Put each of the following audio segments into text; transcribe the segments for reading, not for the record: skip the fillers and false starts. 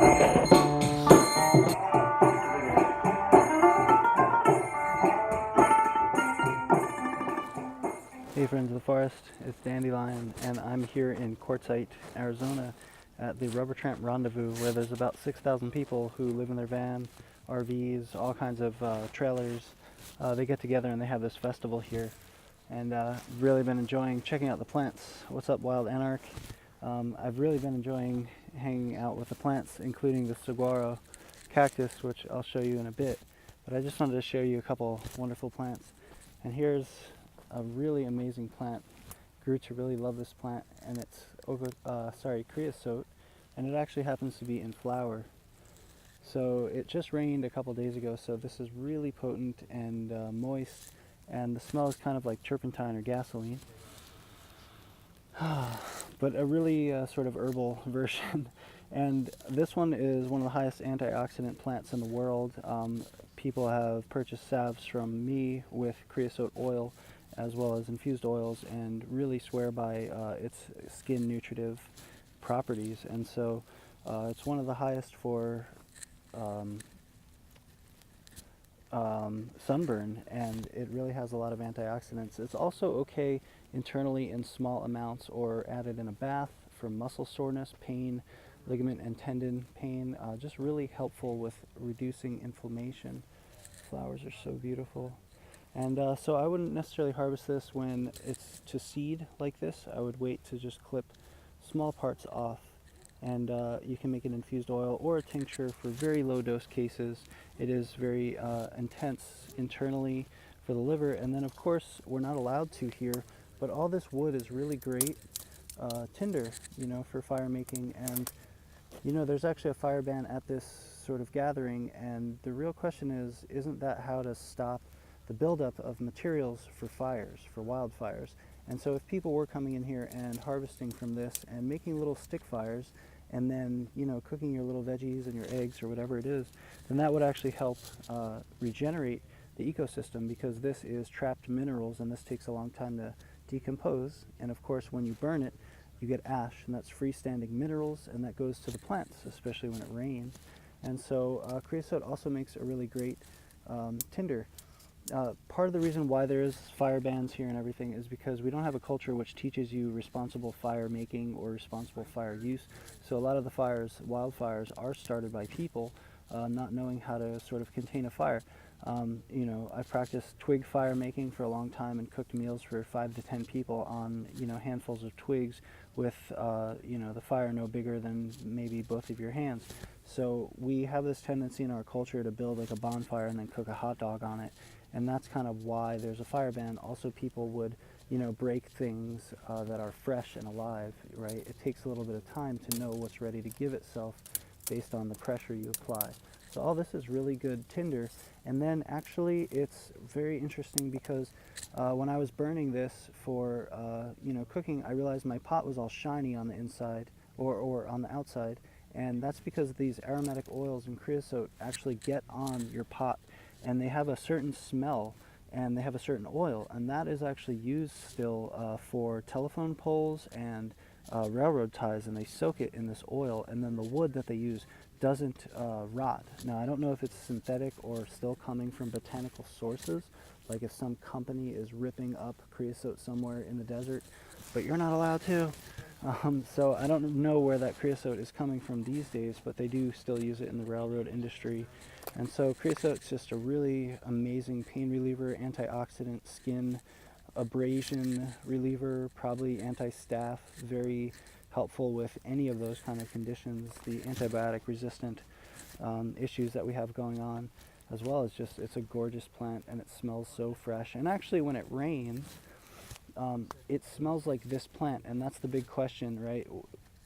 Hey friends of the forest, it's Dandelion, and I'm here in Quartzsite, Arizona at the Rubbertramp Rendezvous, where there's about 6,000 people who live in their van, RVs, all kinds of trailers. They get together and they have this festival here, and really been enjoying checking out the plants. What's up, Wild Anarch? I've really been enjoying hanging out with the plants, including the Saguaro Cactus, which I'll show you in a bit, but I just wanted to show you a couple wonderful plants. And here's a really amazing plant. Grew to really love this plant, and it's creosote, and it actually happens to be in flower. So it just rained a couple days ago, so this is really potent and moist, and the smell is kind of like turpentine or gasoline. But a really sort of herbal version. And this one is one of the highest antioxidant plants in the world. People have purchased salves from me with creosote oil as well as infused oils, and really swear by its skin nutritive properties. And so it's one of the highest for sunburn, and it really has a lot of antioxidants. It's also okay internally in small amounts or added in a bath for muscle soreness, pain, ligament and tendon pain. Just really helpful with reducing inflammation. Flowers are so beautiful. And so I wouldn't necessarily harvest this when it's to seed like this. I would wait to just clip small parts off, and you can make an infused oil or a tincture for very low dose cases. It is very intense internally for the liver, and then of course we're not allowed to here, but all this wood is really great tinder, for fire making. And there's actually a fire ban at this sort of gathering, and the real question is, isn't that how to stop the buildup of materials for fires, for wildfires? And so if people were coming in here and harvesting from this and making little stick fires, and then cooking your little veggies and your eggs or whatever it is, then that would actually help regenerate the ecosystem, because this is trapped minerals and this takes a long time to decompose. And of course when you burn it, you get ash, and that's freestanding minerals, and that goes to the plants, especially when it rains. And so creosote also makes a really great tinder. Part of the reason why there is fire bans here and everything is because we don't have a culture which teaches you responsible fire making or responsible fire use. So a lot of the wildfires are started by people not knowing how to sort of contain a fire. I practiced twig fire making for a long time and cooked meals for 5 to 10 people on handfuls of twigs with the fire no bigger than maybe both of your hands. So we have this tendency in our culture to build like a bonfire and then cook a hot dog on it, and that's kind of why there's a fire ban. Also, people would break things that are fresh and alive, right? It takes a little bit of time to know what's ready to give itself based on the pressure you apply. So all this is really good tinder. And then actually it's very interesting because when I was burning this for cooking, I realized my pot was all shiny on the inside or on the outside, and that's because these aromatic oils and creosote actually get on your pot, and they have a certain smell and they have a certain oil, and that is actually used still for telephone poles and railroad ties, and they soak it in this oil, and then the wood that they use doesn't rot. Now, I don't know if it's synthetic or still coming from botanical sources, like if some company is ripping up creosote somewhere in the desert, but you're not allowed to. So I don't know where that creosote is coming from these days, but they do still use it in the railroad industry. And so creosote's just a really amazing pain reliever, antioxidant, skin abrasion reliever, probably anti-staph, very helpful with any of those kind of conditions, the antibiotic resistant issues that we have going on, as well as just it's a gorgeous plant and it smells so fresh. And actually when it rains, it smells like this plant, and that's the big question, right?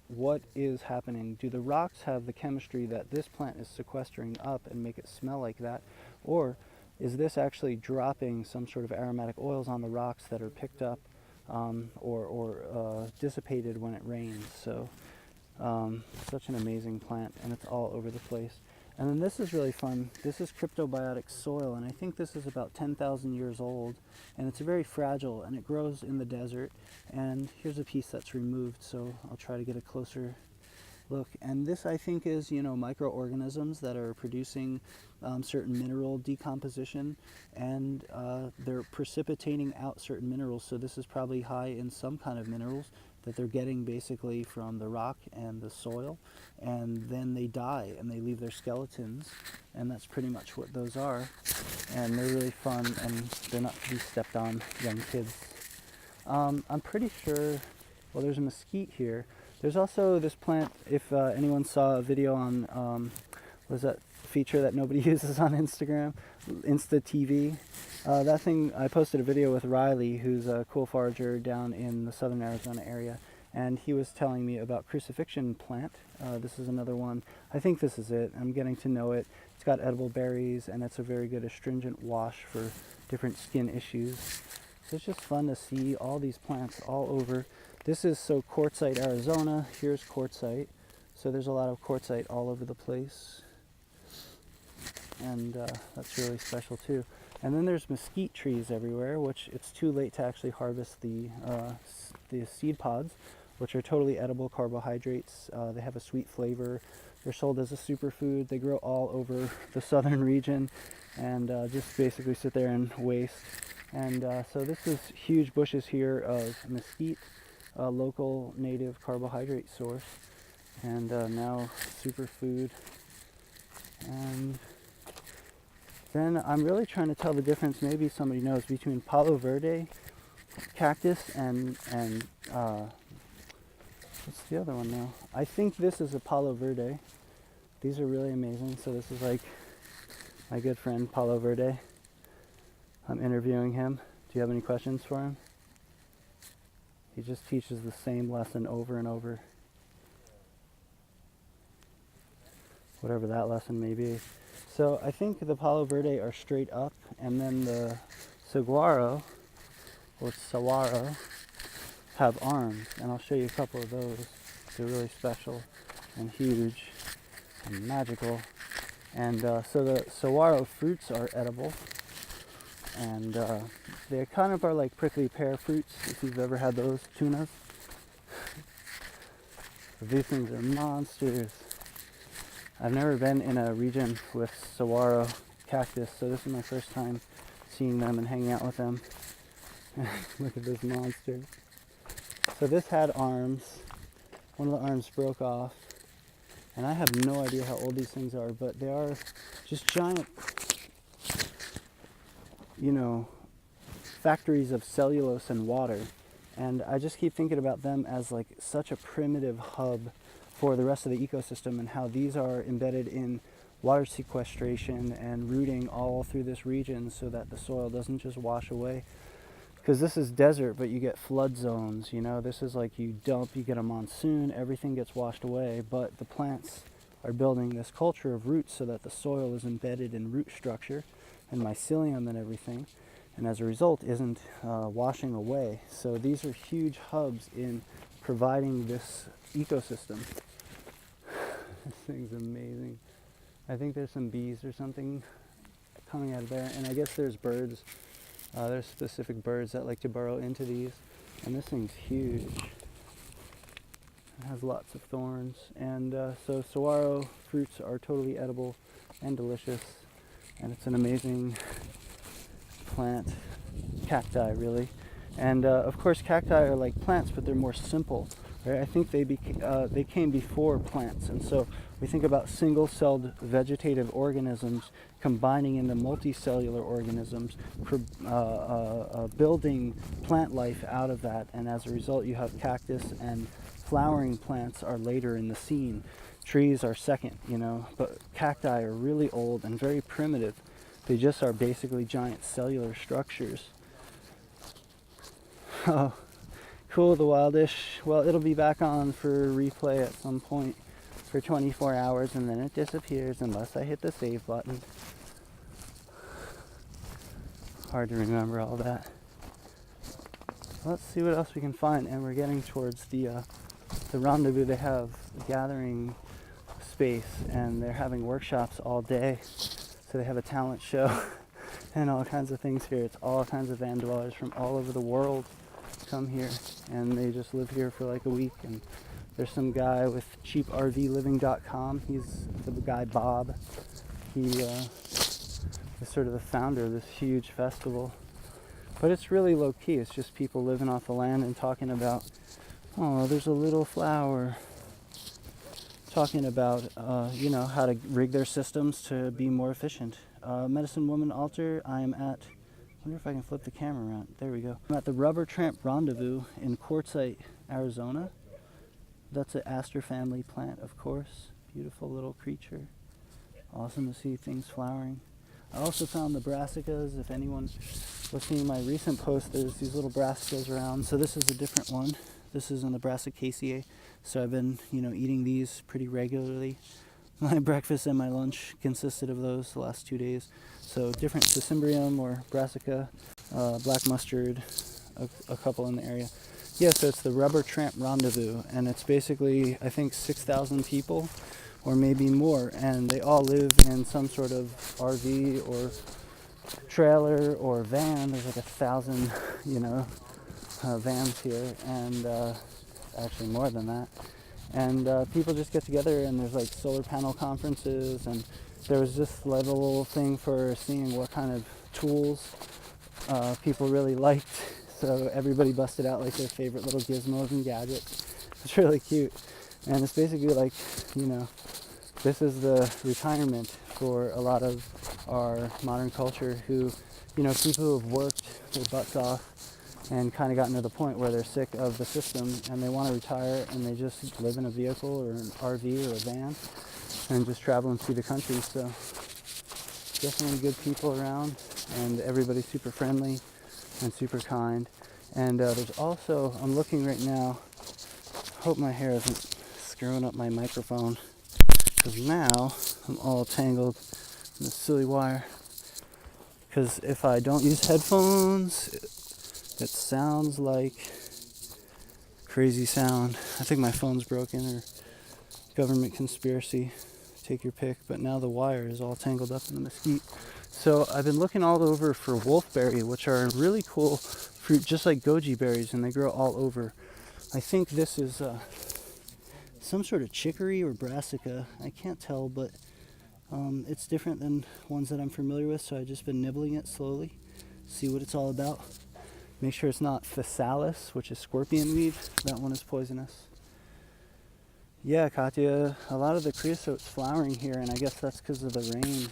What is happening? Do the rocks have the chemistry that this plant is sequestering up and make it smell like that? Or is this actually dropping some sort of aromatic oils on the rocks that are picked up or dissipated when it rains? So such an amazing plant, and it's all over the place. And then this is really fun. This is cryptobiotic soil, and I think this is about 10,000 years old, and it's very fragile, and it grows in the desert. And here's a piece that's removed, so I'll try to get a closer Look, and this I think is, you know, microorganisms that are producing certain mineral decomposition, and they're precipitating out certain minerals. So this is probably high in some kind of minerals that they're getting basically from the rock and the soil, and then they die and they leave their skeletons, and that's pretty much what those are. And they're really fun, and they're not to be stepped on, young kids. I'm pretty sure, well, there's a mesquite here. There's also this plant, if anyone saw a video on, what is that feature that nobody uses on Instagram? Insta TV. That thing, I posted a video with Riley, who's a cool forager down in the southern Arizona area, and he was telling me about crucifixion plant. This is another one. I think this is it. I'm getting to know it. It's got edible berries, and it's a very good astringent wash for different skin issues. So it's just fun to see all these plants all over. This is quartzsite, Arizona. Here's quartzsite. So there's a lot of quartzsite all over the place. And that's really special too. And then there's mesquite trees everywhere, which it's too late to actually harvest the seed pods, which are totally edible carbohydrates. They have a sweet flavor. They're sold as a superfood. They grow all over the southern region and just basically sit there and waste. And so this is huge bushes here of mesquite, a local native carbohydrate source, and now superfood. And then I'm really trying to tell the difference, maybe somebody knows, between Palo Verde cactus and what's the other one now? I think this is a Palo Verde. These are really amazing. So this is like my good friend Palo Verde. I'm interviewing him. Do you have any questions for him? He just teaches the same lesson over and over. Whatever that lesson may be. So I think the Palo Verde are straight up, and then the Saguaro, or Saguaro, have arms, and I'll show you a couple of those. They're really special and huge and magical. And so the saguaro fruits are edible, and they kind of are like prickly pear fruits, if you've ever had those tunas. These things are monsters. I've never been in a region with saguaro cactus, so this is my first time seeing them and hanging out with them. Look at this monster. So this had arms. One of the arms broke off, and I have no idea how old these things are, but they are just giant, you know, factories of cellulose and water. And I just keep thinking about them as like such a primitive hub for the rest of the ecosystem, and how these are embedded in water sequestration and rooting all through this region so that the soil doesn't just wash away. Because this is desert, but you get flood zones, you know. This is like you dump, you get a monsoon, everything gets washed away, but the plants are building this culture of roots so that the soil is embedded in root structure and mycelium and everything, and as a result isn't washing away. So these are huge hubs in providing this ecosystem. This thing's amazing. I think there's some bees or something coming out of there, and I guess there's birds. There's specific birds that like to burrow into these, and this thing's huge. It has lots of thorns, and so saguaro fruits are totally edible and delicious, and it's an amazing plant, cacti really. And of course cacti are like plants, but they're more simple. Right? I think they came before plants, and so we think about single-celled vegetative organisms combining into multicellular organisms, building plant life out of that, and as a result you have cactus, and flowering plants are later in the scene. Trees are second, you know, but cacti are really old and very primitive. They just are basically giant cellular structures. Oh. Cool, the Wildish. Well, it'll be back on for replay at some point for 24 hours, and then it disappears unless I hit the save button. Hard to remember all that. Let's see what else we can find, and we're getting towards the rendezvous. They have a gathering space, and they're having workshops all day. So they have a talent show and all kinds of things here. It's all kinds of van dwellers from all over the world come here, and they just live here for like a week and There's some guy with cheaprvliving.com. He's the guy Bob. He is sort of the founder of this huge festival. But it's really low key. It's just people living off the land and talking about, oh, there's a little flower. Talking about, how to rig their systems to be more efficient. Medicine Woman Altar, I am at, I wonder if I can flip the camera around. There we go. I'm at the Rubbertramp Rendezvous in Quartzsite, Arizona. That's an aster family plant, of course. Beautiful little creature. Awesome to see things flowering. I also found the brassicas. If anyone was seeing my recent post, there's these little brassicas around. So this is a different one. This is an the Brassicaceae. So I've been, eating these pretty regularly. My breakfast and my lunch consisted of those the last 2 days. So different Cimbrium or Brassica, black mustard, a couple in the area. Yeah, so it's the Rubbertramp Rendezvous, and it's basically, I think, 6,000 people, or maybe more, and they all live in some sort of RV or trailer or van. There's like 1,000, vans here, and actually more than that. And people just get together, and there's like solar panel conferences, and there was this little thing for seeing what kind of tools people really liked. So everybody busted out like their favorite little gizmos and gadgets. It's really cute. And it's basically like, this is the retirement for a lot of our modern culture who, people who have worked their butts off and kind of gotten to the point where they're sick of the system and they want to retire, and they just live in a vehicle or an RV or a van and just traveling through the country. So definitely good people around, and everybody's super friendly and super kind. And there's also, I'm looking right now, hope my hair isn't screwing up my microphone, because now I'm all tangled in this silly wire. Because if I don't use headphones, it sounds like crazy sound. I think my phone's broken, or government conspiracy, take your pick. But now the wire is all tangled up in the mesquite. So I've been looking all over for wolfberry, which are really cool fruit, just like goji berries, and they grow all over. I think this is some sort of chicory or brassica. I can't tell, but it's different than ones that I'm familiar with, so I've just been nibbling it slowly, see what it's all about. Make sure it's not physalis, which is scorpion weed. That one is poisonous. Yeah, Katya, a lot of the creosote's flowering here, and I guess that's because of the rain.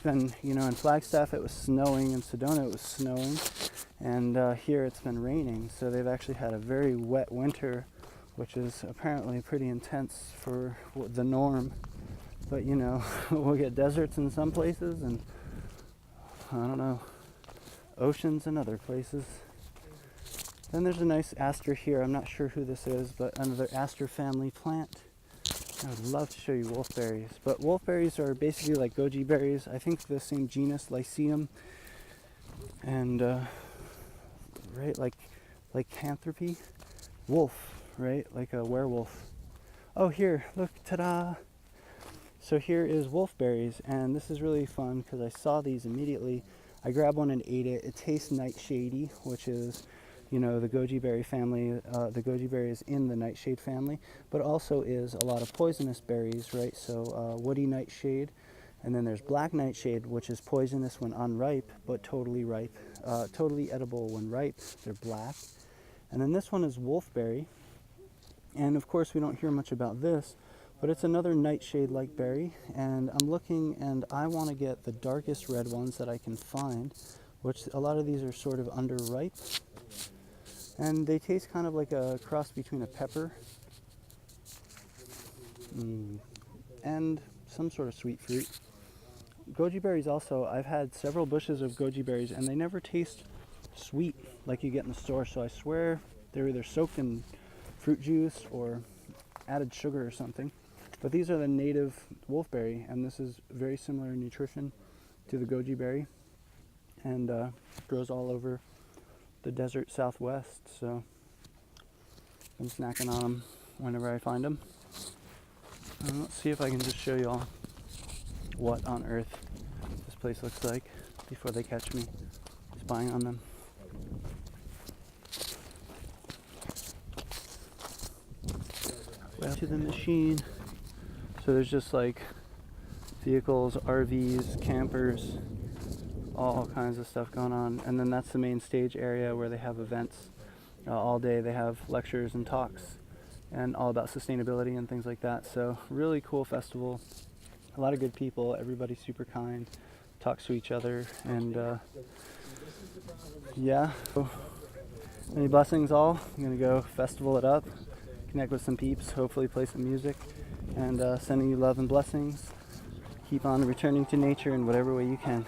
Been, in Flagstaff it was snowing, in Sedona it was snowing, and here it's been raining, so they've actually had a very wet winter, which is apparently pretty intense for the norm. But we'll get deserts in some places, and I don't know, oceans in other places. Then there's a nice aster here. I'm not sure who this is, but another aster family plant. I would love to show you wolfberries, but wolfberries are basically like goji berries. I think the same genus, Lycium, and right, like lycanthropy, wolf, right, like a werewolf. Oh, here, look, ta-da! So here is wolfberries, and this is really fun because I saw these immediately. I grabbed one and ate it. It tastes nightshady, which is, the goji berry family. The goji berry is in the nightshade family, but also is a lot of poisonous berries, right? So woody nightshade, and then there's black nightshade, which is poisonous when unripe, but totally ripe, totally edible when ripe. They're black. And then this one is wolfberry, and of course we don't hear much about this, but it's another nightshade-like berry, and I'm looking, and I want to get the darkest red ones that I can find, which a lot of these are sort of underripe. And they taste kind of like a cross between a pepper and some sort of sweet fruit. Goji berries also, I've had several bushes of goji berries, and they never taste sweet like you get in the store. So I swear they're either soaked in fruit juice or added sugar or something. But these are the native wolfberry, and this is very similar in nutrition to the goji berry, and grows all over the desert southwest, so I'm snacking on them whenever I find them. Let's see if I can just show you all what on earth this place looks like before they catch me spying on them. back to the machine. So there's just like vehicles, RVs, campers, all kinds of stuff going on. And then that's the main stage area where they have events all day. They have lectures and talks and all about sustainability and things like that. So really cool festival. A lot of good people. Everybody's super kind, talks to each other, and yeah. So, many blessings all. I'm gonna go festival it up, connect with some peeps, hopefully play some music, and sending you love and blessings. Keep on returning to nature in whatever way you can.